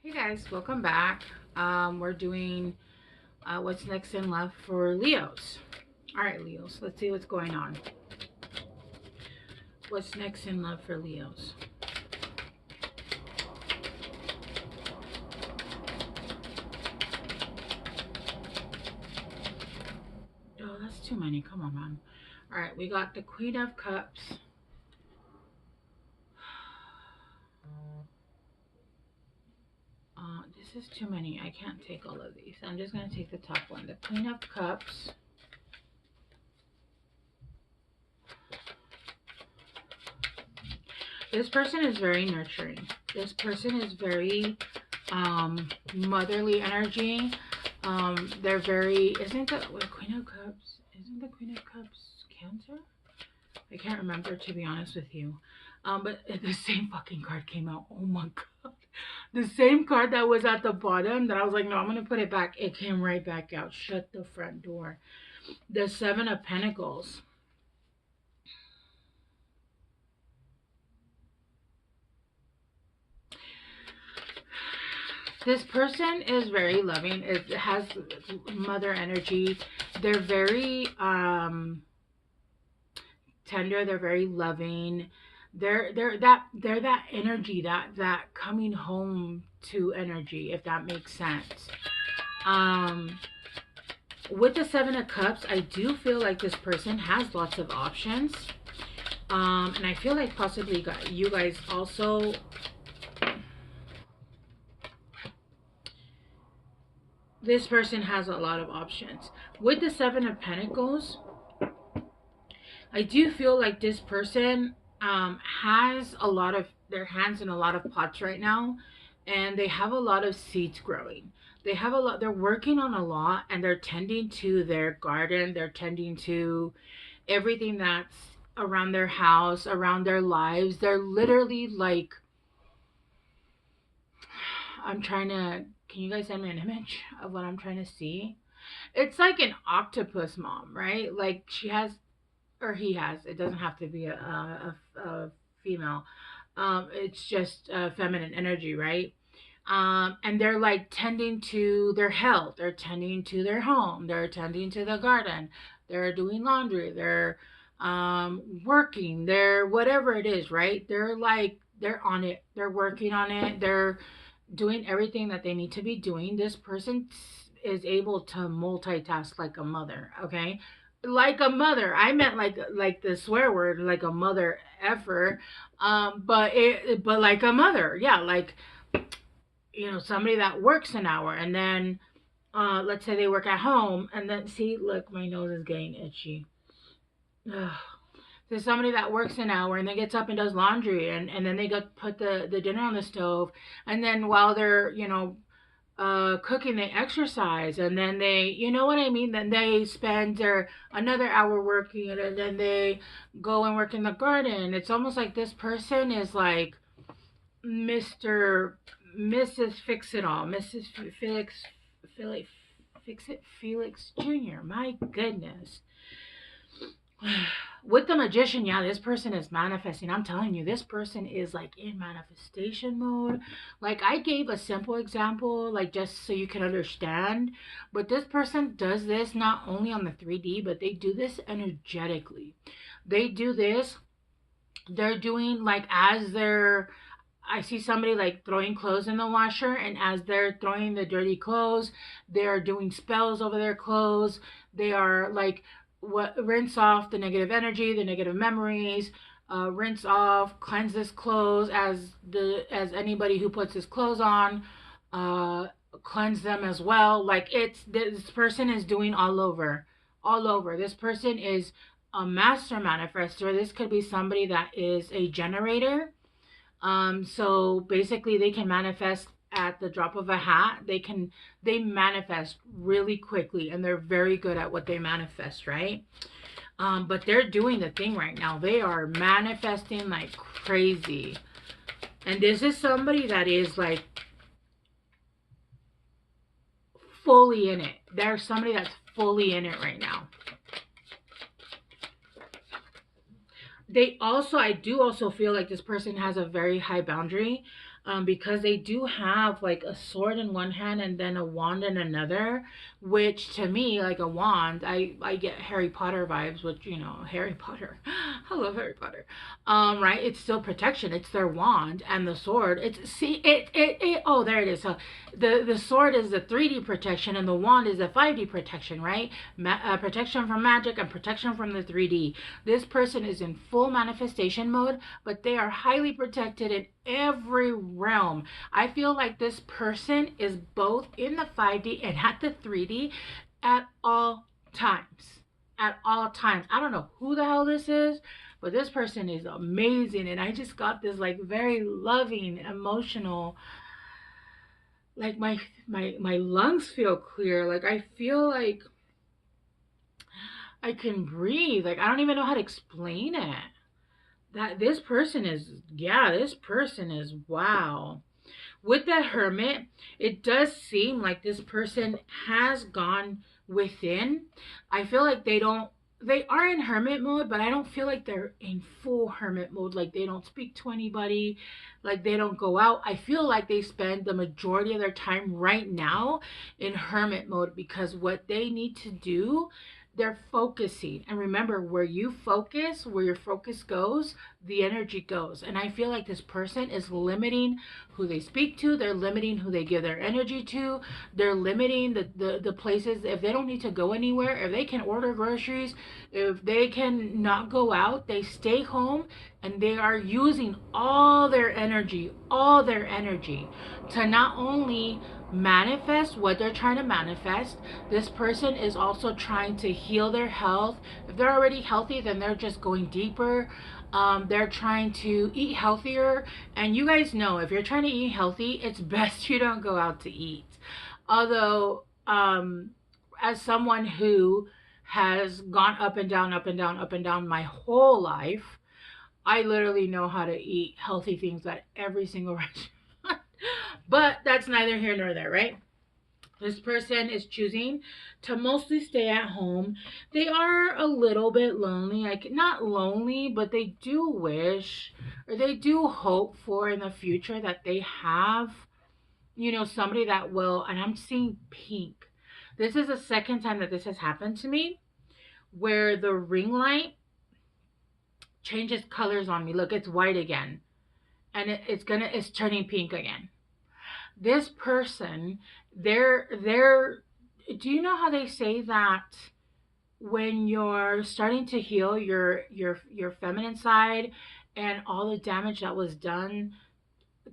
Hey guys, welcome back. We're doing what's next in love for Leos. All right, Leos, let's see what's going on. What's next in love for Leos? Oh, that's too many. Come on, man. All right, we got the Queen of Cups. This is too many. I can't take all of these. I'm just going to take the top one. The Queen of Cups. This person is very nurturing. This person is very motherly energy. They're very, isn't the Queen of Cups, isn't the Queen of Cups Cancer? I can't remember, to be honest with you. But the same fucking card came out. Oh my god. The same card that was at the bottom that I was like, no, I'm going to put it back. It came right back out. Shut the front door. The Seven of Pentacles. This person is very loving. It has mother energy. They're very tender. They're very loving. They're that energy, that coming home to energy, if that makes sense. With the Seven of Cups, I do feel like this person has lots of options. And I feel like possibly you guys also, this person has a lot of options. With the Seven of Pentacles, I do feel like this person has a lot of their hands in a lot of pots right now, and they have a lot of seeds growing. They have a lot, they're working on a lot, and they're tending to their garden. They're tending to everything that's around their house, around their lives. They're literally like, I'm trying to, can you guys send me an image of what I'm trying to see? It's like an octopus mom, right? Like she has, or he has, it doesn't have to be a female. It's just feminine energy, right? And they're like tending to their health, they're tending to their home, they're tending to the garden, they're doing laundry, they're working, they're whatever it is, right? They're like, they're on it, they're working on it, they're doing everything that they need to be doing. This person is able to multitask like a mother, okay? Like a mother. I meant like the swear word, like a mother effer. But like a mother. Yeah, like somebody that works an hour and then let's say they work at home and then see, look, my nose is getting itchy. Ugh. There's somebody that works an hour and then gets up and does laundry and then they got put the dinner on the stove, and then while they're cooking they exercise, and then they, you know what I mean, then they spend their another hour working, and then they go and work in the garden. It's almost like this person is like Mr. Mrs. Fix It All, Mrs. Felix Fix It Felix Jr. My goodness. With the Magician, yeah, this person is manifesting. I'm telling you, this person is like in manifestation mode. Like I gave a simple example, like just so you can understand. But this person does this not only on the 3D, but they do this energetically. They do this, they're doing like as they're, I see somebody like throwing clothes in the washer, and as they're throwing the dirty clothes, they're doing spells over their clothes. They are like, what, rinse off the negative energy, the negative memories, rinse off, cleanse this clothes as anybody who puts his clothes on, cleanse them as well. Like it's, this person is doing all over, all over. This person is a master manifester. This could be somebody that is a generator. So basically they can manifest at the drop of a hat. They manifest really quickly, and they're very good at what they manifest, right? But they're doing the thing right now. They are manifesting like crazy. And this is somebody that is like fully in it. There's somebody that's fully in it right now. I do also feel like this person has a very high boundary. because they do have like a sword in one hand and then a wand in another, which to me, like a wand, I get Harry Potter vibes, which, you know, Harry Potter. I love Harry Potter. Right? It's still protection. It's their wand, and the sword. It's see it oh, there it is. So the sword is the 3D protection, and the wand is the 5D protection, right? Protection from magic and protection from the 3D. This person is in full manifestation mode, but they are highly protected in every realm. I feel like this person is both in the 5D and at the 3D at all times. At all times. I don't know who the hell this is, but this person is amazing. And I just got this like very loving, emotional, like my lungs feel clear. Like I feel like I can breathe. Like I don't even know how to explain it. That this person is, yeah, this person is, wow. With the hermit, it does seem like this person has gone within. I feel like they are in hermit mode, but I don't feel like they're in full hermit mode. Like they don't speak to anybody, like they don't go out. I feel like they spend the majority of their time right now in hermit mode, because what they need to do, they're focusing. And remember, where you focus, where your focus goes, the energy goes. And I feel like this person is limiting who they speak to. They're limiting who they give their energy to. They're limiting the places. If they don't need to go anywhere, if they can order groceries, if they can not go out, they stay home, and they are using all their energy to not only manifest what they're trying to manifest. This person is also trying to heal their health. If they're already healthy, then they're just going deeper. They're trying to eat healthier. And you guys know, if you're trying to eat healthy, it's best you don't go out to eat. Although, as someone who has gone up and down, up and down, up and down my whole life, I literally know how to eat healthy things at every single restaurant. But that's neither here nor there, right? This person is choosing to mostly stay at home. They are a little bit lonely, like not lonely, but they do wish, or they do hope for in the future that they have, you know, somebody that will, and I'm seeing pink. This is the second time that this has happened to me, where the ring light changes colors on me. Look, it's white again, and it's turning pink again. This person, they're do you know how they say that when you're starting to heal your feminine side, and all the damage that was done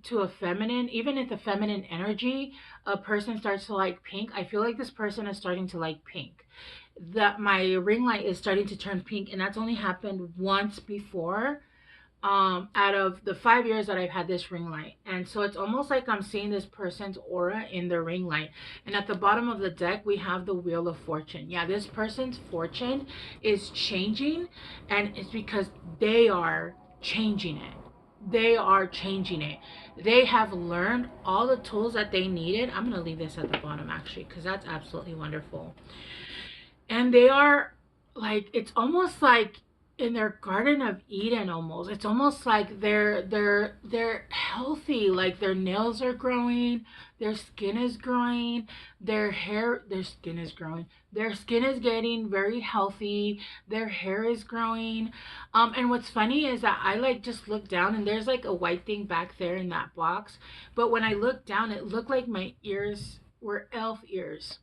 to a feminine, even if the feminine energy, a person starts to like pink. I feel like this person is starting to like pink. That my ring light is starting to turn pink, and that's only happened once before, out of the 5 years that I've had this ring light. And so it's almost like I'm seeing this person's aura in the ring light. And at the bottom of the deck, we have the Wheel of Fortune. Yeah, this person's fortune is changing, and it's because they are changing it. They are changing it. They have learned all the tools that they needed. I'm going to leave this at the bottom actually, because that's absolutely wonderful. And they are like, it's almost like in their Garden of Eden. Almost, it's almost like they're healthy. Like their nails are growing, their skin is growing, their skin is growing, their skin is getting very healthy, their hair is growing. And what's funny is that I like just look down, and there's like a white thing back there in that box, but when I looked down, it looked like my ears were elf ears.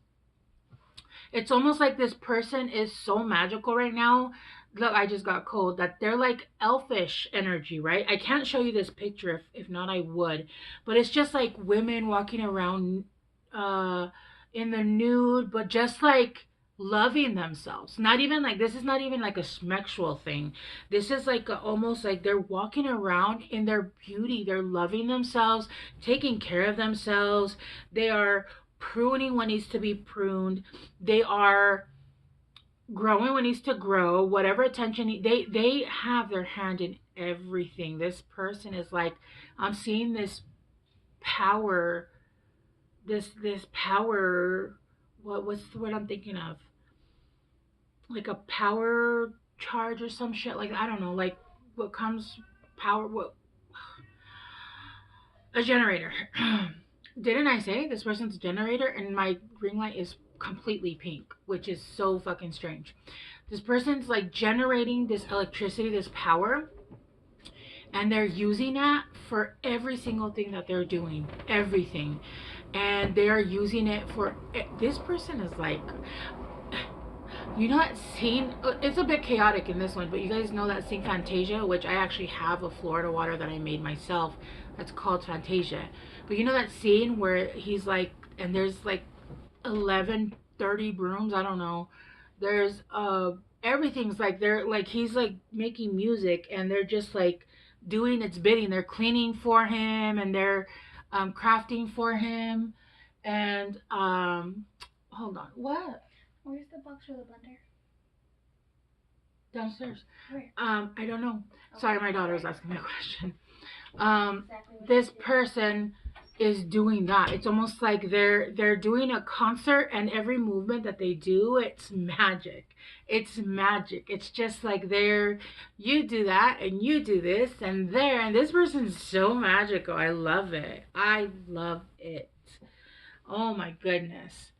It's almost like this person is so magical right now. Look, I just got cold. That they're like elfish energy, right? I can't show you this picture. If not, I would. But it's just like women walking around in the nude, but just like loving themselves. Not even like, this is not even like a sexual thing. This is like almost like they're walking around in their beauty. They're loving themselves, taking care of themselves. They are pruning what needs to be pruned. They are growing what needs to grow. Whatever attention they have their hand in everything. This person is like, I'm seeing this power, this power. What's the word I'm thinking of? Like a power charge or some shit. Like I don't know. Like what comes power. What A generator. Didn't I say this person's a generator? And my ring light is completely pink, which is so fucking strange. This person's like generating this electricity, this power, and they're using that for every single thing that they're doing. Everything. And they are using it for. This person is like. You know that scene? It's a bit chaotic in this one, but you guys know that scene Fantasia, which I actually have a Florida water that I made myself. That's called Fantasia. But you know that scene where he's like, and there's like 11, 30 brooms. I don't know. There's everything's like they're like he's like making music, and they're just like doing its bidding. They're cleaning for him, and they're crafting for him, and hold on, what? Where's the box for the blender? Downstairs. Where? I don't know. Okay. Sorry, my daughter was asking me a question. Exactly This person is doing that. It's almost like they're doing a concert, and every movement that they do, it's magic. It's magic. It's just like you do that and you do this and there, and this person's so magical. I love it. I love it. Oh my goodness.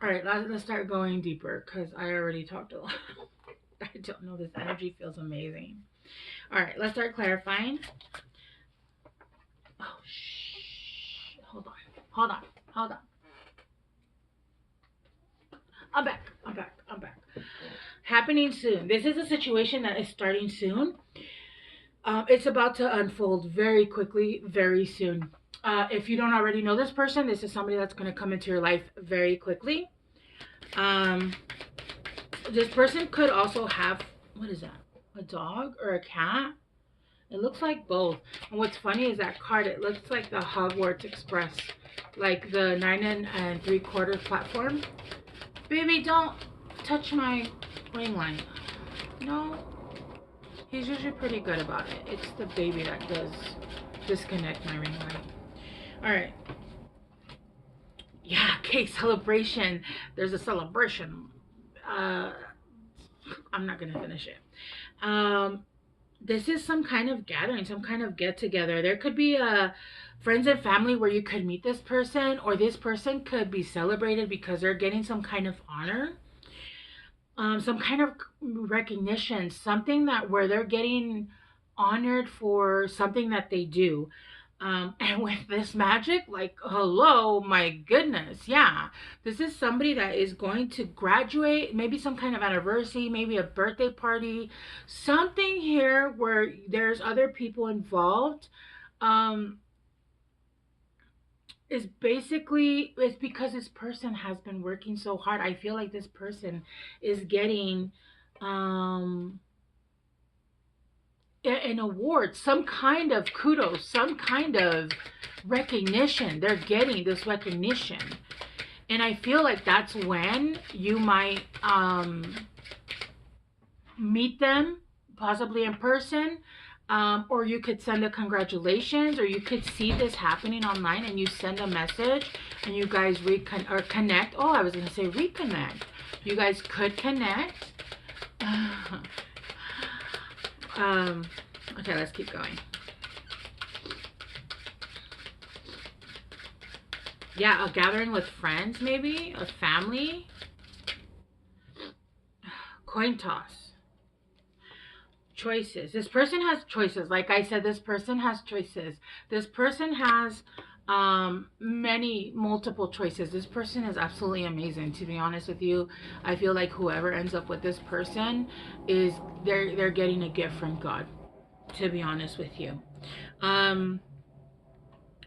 All right, let's start going deeper because I already talked a lot. I don't know. This energy feels amazing. All right, let's start clarifying. Oh, shh. Hold on. I'm back. Happening soon. This is a situation that is starting soon. It's about to unfold very quickly, very soon. If you don't already know this person, this is somebody that's going to come into your life very quickly. This person could also have, what is that? A dog or a cat? It looks like both. And what's funny is that card, it looks like the Hogwarts Express, like the 9 3/4 platform. Baby, don't touch my ring light. No. He's usually pretty good about it. It's the baby that does disconnect my ring light. All right. Yeah, okay, celebration. There's a celebration. I'm not going to finish it. This is some kind of gathering, some kind of get together. There could be friends and family where you could meet this person, or this person could be celebrated because they're getting some kind of honor, some kind of recognition, something that where they're getting honored for something that they do. And with this magic, like, hello, my goodness, yeah. This is somebody that is going to graduate, maybe some kind of anniversary, maybe a birthday party, something here where there's other people involved. Is basically, it's because this person has been working so hard. I feel like this person is getting um an award, some kind of kudos, some kind of recognition. They're getting this recognition. And I feel like that's when you might meet them, possibly in person, or you could send a congratulations, or you could see this happening online and you send a message and you guys connect. Oh, I was going to say reconnect. You guys could connect. Okay, let's keep going. Yeah, a gathering with friends, maybe a family. Coin toss. Choices. This person has choices. Like I said, this person has choices. This person has many multiple choices. This person is absolutely amazing, to be honest with you. I feel like whoever ends up with this person is they're getting a gift from God, to be honest with you.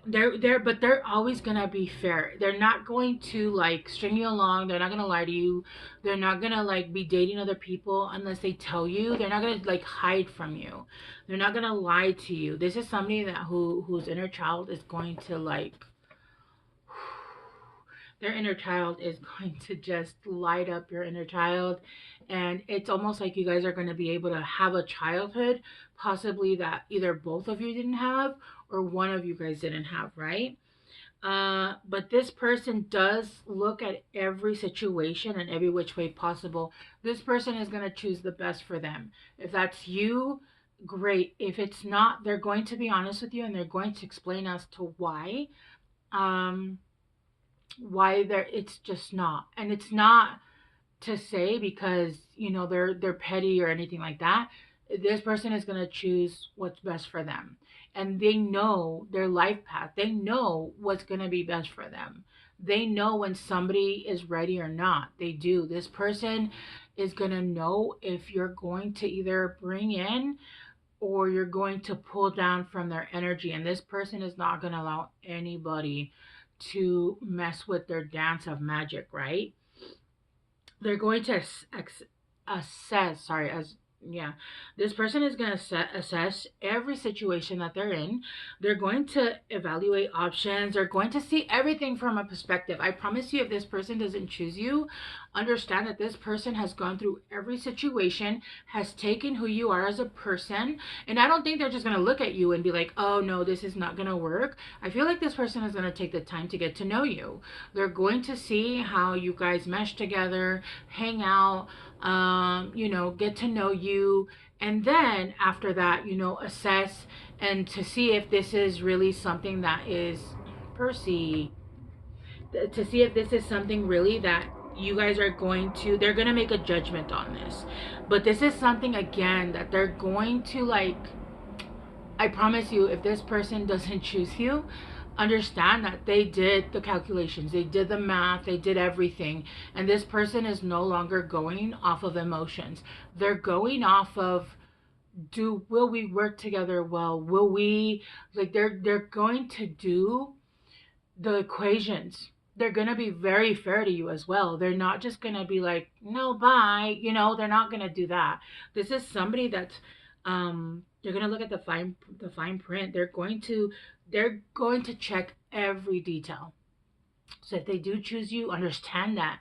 But they're always gonna be fair. They're not going to like string you along. They're not gonna lie to you. They're not gonna like be dating other people unless they tell you. They're not gonna like hide from you. They're not gonna lie to you. This is somebody that whose inner child is going to like their inner child is going to just light up your inner child, and it's almost like you guys are going to be able to have a childhood possibly that either both of you didn't have or one of you guys didn't have, right? But this person does look at every situation and every which way possible. This person is going to choose the best for them. If that's you, great. If it's not, they're going to be honest with you and they're going to explain as to um why they're it's just not. And it's not to say because they're petty or anything like that. This person is going to choose what's best for them, and they know their life path. They know what's going to be best for them. They know when somebody is ready or not. They do. This person is going to know if you're going to either bring in or you're going to pull down from their energy, and this person is not going to allow anybody to mess with their dance of magic, right? They're going to assess, sorry, as yeah, this person is going to assess every situation that they're in. They're going to evaluate options. They're going to see everything from a perspective. I promise you, if this person doesn't choose you, understand that this person has gone through every situation, has taken who you are as a person, and I don't think they're just going to look at you and be like, oh no, this is not going to work. I feel like this person is going to take the time to get to know you. They're going to see how you guys mesh together, hang out, get to know you, and then after that, assess and to see if this is really something that is Percy, to see if this is something really that you guys are they're going to make a judgment on this. But this is something again that they're going to like. I promise you, if this person doesn't choose you, understand that they did the calculations, they did the math, they did everything. And this person is no longer going off of emotions. They're going off of, will we work together well? Will we, like, they're going to do the equations. They're going to be very fair to you as well. They're not just going to be like, no, bye. They're not going to do that. This is somebody that's, they're going to look at the fine print. They're going to check every detail. So if they do choose you, understand that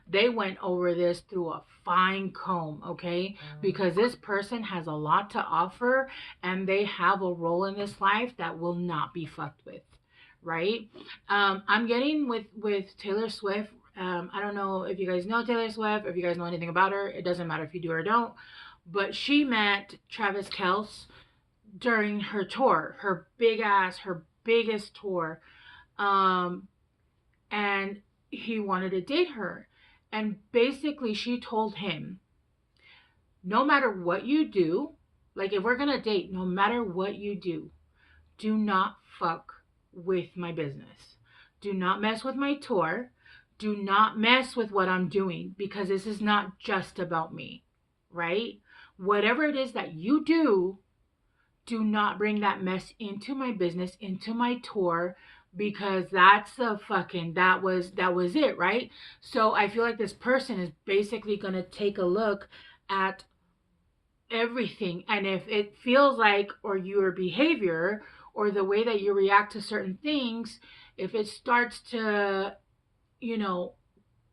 they went over this through a fine comb, okay? Because this person has a lot to offer and they have a role in this life that will not be fucked with, right? I'm getting with Taylor Swift. I don't know if you guys know Taylor Swift, if you guys know anything about her. It doesn't matter if you do or don't. But she met Travis Kelce during her tour, her biggest tour. Um, and he wanted to date her. And basically, she told him, no matter what you do, like if we're going to date, no matter what you do not fuck with my business. Do not mess with my tour. Do not mess with what I'm doing because this is not just about me, right? Whatever it is that you do not bring that mess into my business, into my tour, because that was it, right? So I feel like this person is basically going to take a look at everything, and if it feels like, or your behavior or the way that you react to certain things, if it starts to, you know,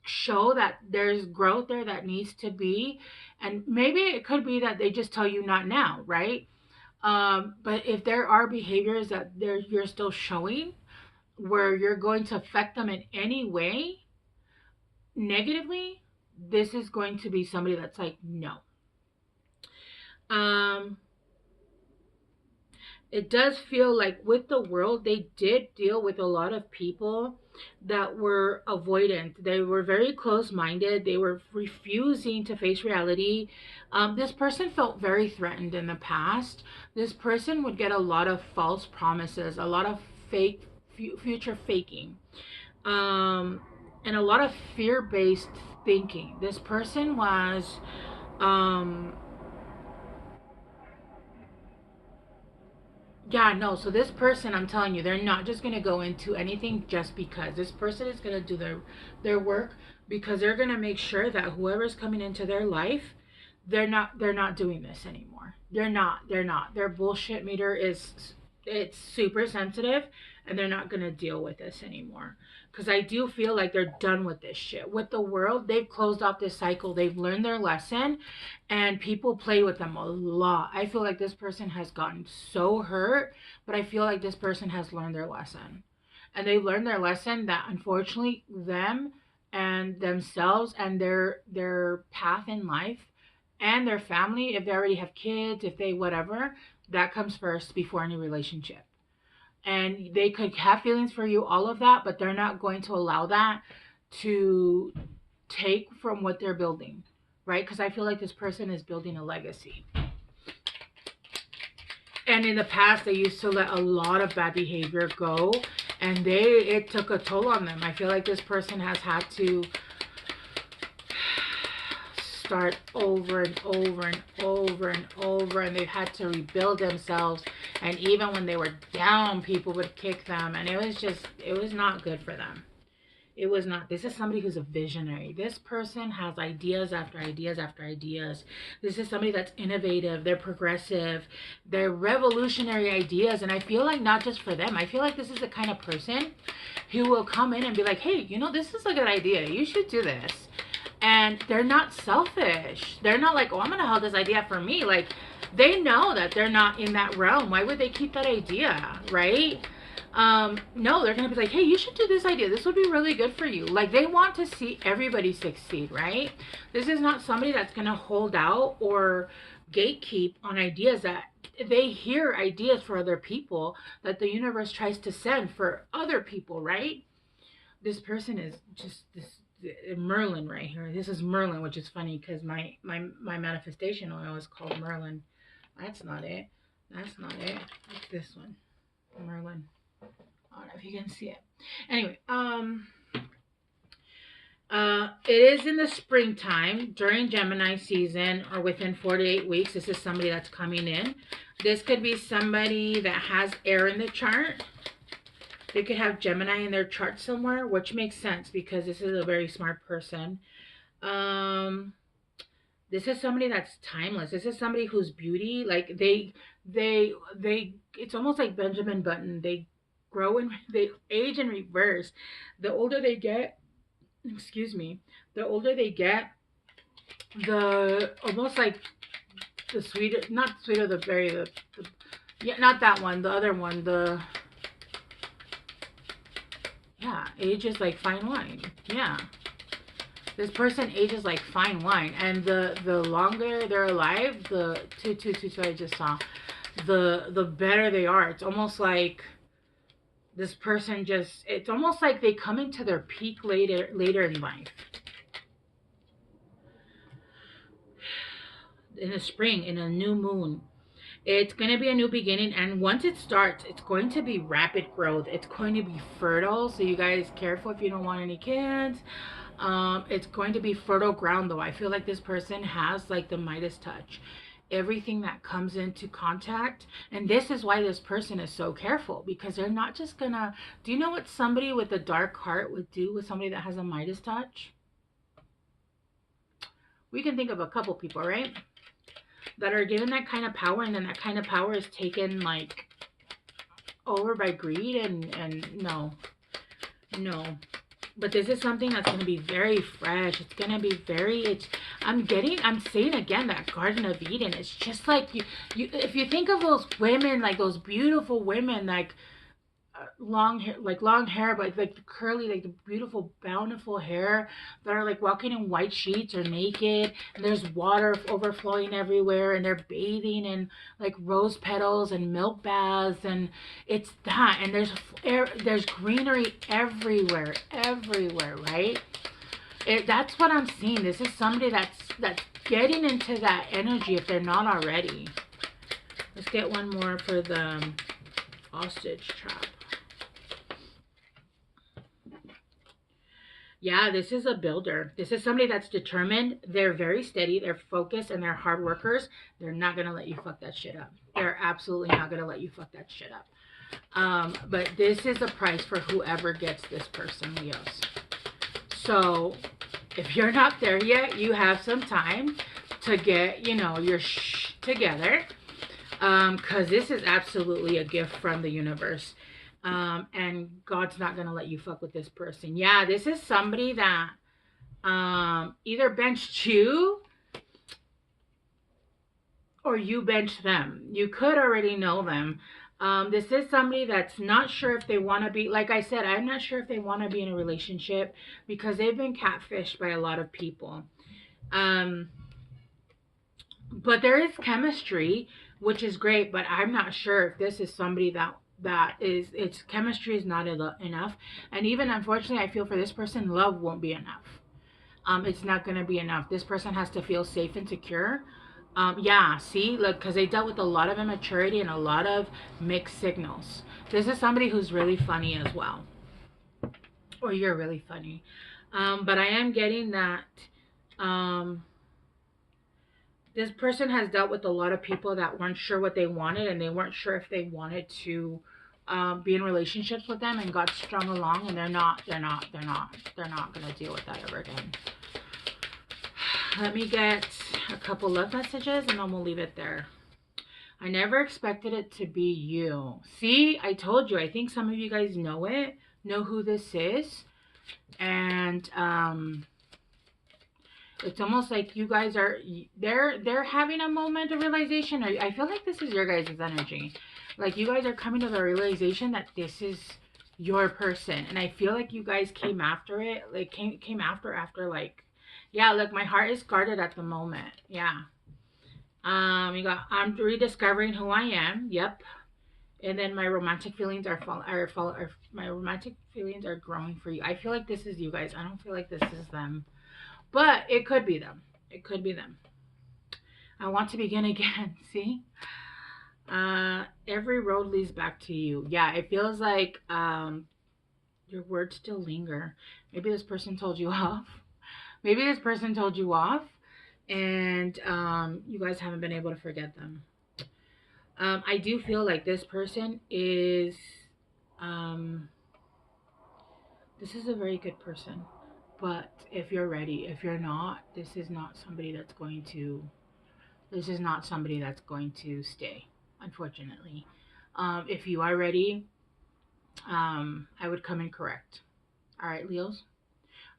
show that there's growth there that needs to be, and maybe it could be that they just tell you not now, right? But if there are behaviors that you're still showing where you're going to affect them in any way negatively, this is going to be somebody that's like, no. Um, it does feel like with the world, they did deal with a lot of people that were avoidant. They were very close minded. They were refusing to face reality. This person felt very threatened in the past. This person would get a lot of false promises, a lot of fake future faking, and a lot of fear based thinking. This person was. Um, Yeah, no. So this person, I'm telling you, they're not just gonna go into anything just because. This person is gonna do their work because they're gonna make sure that whoever's coming into their life, they're not doing this anymore. They're not. Their bullshit meter is, it's super sensitive, and they're not gonna deal with this anymore. Because I do feel like they're done with this shit. With the world, they've closed off this cycle. They've learned their lesson, and people play with them a lot. I feel like this person has gotten so hurt, but I feel like this person has learned their lesson. And they learned their lesson that unfortunately them and themselves and their path in life and their family, if they already have kids, if they whatever, that comes first before any relationship. And they could have feelings for you, all of that, but they're not going to allow that to take from what they're building, right? Because I feel like this person is building a legacy. And in the past, they used to let a lot of bad behavior go, and it took a toll on them. I feel like this person has had to start over and over and over and over, and they've had to rebuild themselves. And even when they were down, people would kick them, and it was not good for them. It was not. This is somebody who's a visionary. This person has ideas after ideas after ideas. This is somebody that's innovative. They're progressive. They're revolutionary ideas. And I feel like not just for them. I feel like this is the kind of person who will come in and be like, hey, you know, this is a good idea. You should do this. And they're not selfish. They're not like, oh, I'm going to hold this idea for me. Like, they know that they're not in that realm. Why would they keep that idea, right? No, they're going to be like, hey, you should do this idea. This would be really good for you. Like, they want to see everybody succeed, right? This is not somebody that's going to hold out or gatekeep on ideas that they hear ideas for other people that the universe tries to send for other people, right? This person is just this Merlin right here. This is Merlin, which is funny because my manifestation oil is called Merlin. That's not it. That's not it. It's this one. Merlin. I don't know if you can see it. Anyway, it is in the springtime during Gemini season or within 4 to 8 weeks. This is somebody that's coming in. This could be somebody that has air in the chart. They could have Gemini in their chart somewhere, which makes sense because this is a very smart person. This is somebody that's timeless. This is somebody whose beauty, like they, it's almost like Benjamin Button. They grow and they age in reverse. The older they get, excuse me, the older they get, the almost like the sweeter, not sweeter, the berry, yeah, not that one, the other one, yeah, ages like fine wine. Yeah. This person ages like fine wine. And the longer they're alive, the two I just saw, the better they are. It's almost like this person just, it's almost like they come into their peak later in life. In the spring, in a new moon. It's going to be a new beginning, and once it starts, it's going to be rapid growth. It's going to be fertile, so you guys careful if you don't want any kids. It's going to be fertile ground, though. I feel like this person has like the Midas touch. Everything that comes into contact, and this is why this person is so careful, because they're not just gonna, do you know what somebody with a dark heart would do with somebody that has a Midas touch? We can think of a couple people, right, that are given that kind of power, and then that kind of power is taken like over by greed, and no. But this is something that's going to be very fresh. It's going to be very, I'm saying again, that Garden of Eden. It's just like you if you think of those women, like those beautiful women, like long hair, but like the curly, like the beautiful, bountiful hair, that are like walking in white sheets or naked, and there's water overflowing everywhere, and they're bathing in like rose petals and milk baths, and it's that, and there's greenery everywhere, right? That's what I'm seeing. This is somebody that's getting into that energy if they're not already. Let's get one more for the hostage trap. Yeah, this is a builder. This is somebody that's determined. They're very steady. They're focused, and they're hard workers. They're not going to let you fuck that shit up. They're absolutely not going to let you fuck that shit up. But this is a price for whoever gets this person, Leos. So if you're not there yet, you have some time to get, your shh together. Because this is absolutely a gift from the universe. And God's not going to let you fuck with this person. Yeah, this is somebody that either benched you or you benched them. You could already know them. This is somebody that's not sure if they want to be, like I said, I'm not sure if they want to be in a relationship because they've been catfished by a lot of people. but there is chemistry, which is great, but I'm not sure if this is somebody that is, its chemistry is not enough. And even unfortunately, I feel for this person, love won't be enough. It's not going to be enough. This person has to feel safe and secure. Yeah, see, look, because they dealt with a lot of immaturity and a lot of mixed signals. This is somebody who's really funny as well, or you're really funny. But I am getting that um, this person has dealt with a lot of people that weren't sure what they wanted, and they weren't sure if they wanted to be in relationships with them, and got strung along, and they're not going to deal with that ever again. Let me get a couple love messages and then we'll leave it there. I never expected it to be you. See, I told you. I think some of you guys know it, know who this is. And it's almost like you guys are, they're having a moment of realization. Or I feel like this is your guys' energy. Like you guys are coming to the realization that this is your person. And I feel like you guys came after it. Like came after like, yeah, look, my heart is guarded at the moment. Yeah. You got, I'm rediscovering who I am. Yep. And then my romantic feelings my romantic feelings are growing for you. I feel like this is you guys. I don't feel like this is them. But it could be them. It could be them. I want to begin again. See? Every road leads back to you. Yeah, it feels like your words still linger. Maybe this person told you off. Maybe this person told you off, and you guys haven't been able to forget them. I do feel like this person is, um, this is a very good person. But if you're ready, if you're not, this is not somebody that's going to stay, unfortunately. If you are ready, I would come in correct. All right, Leos.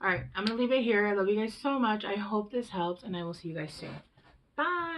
All right, I'm going to leave it here. I love you guys so much. I hope this helps, and I will see you guys soon. Bye.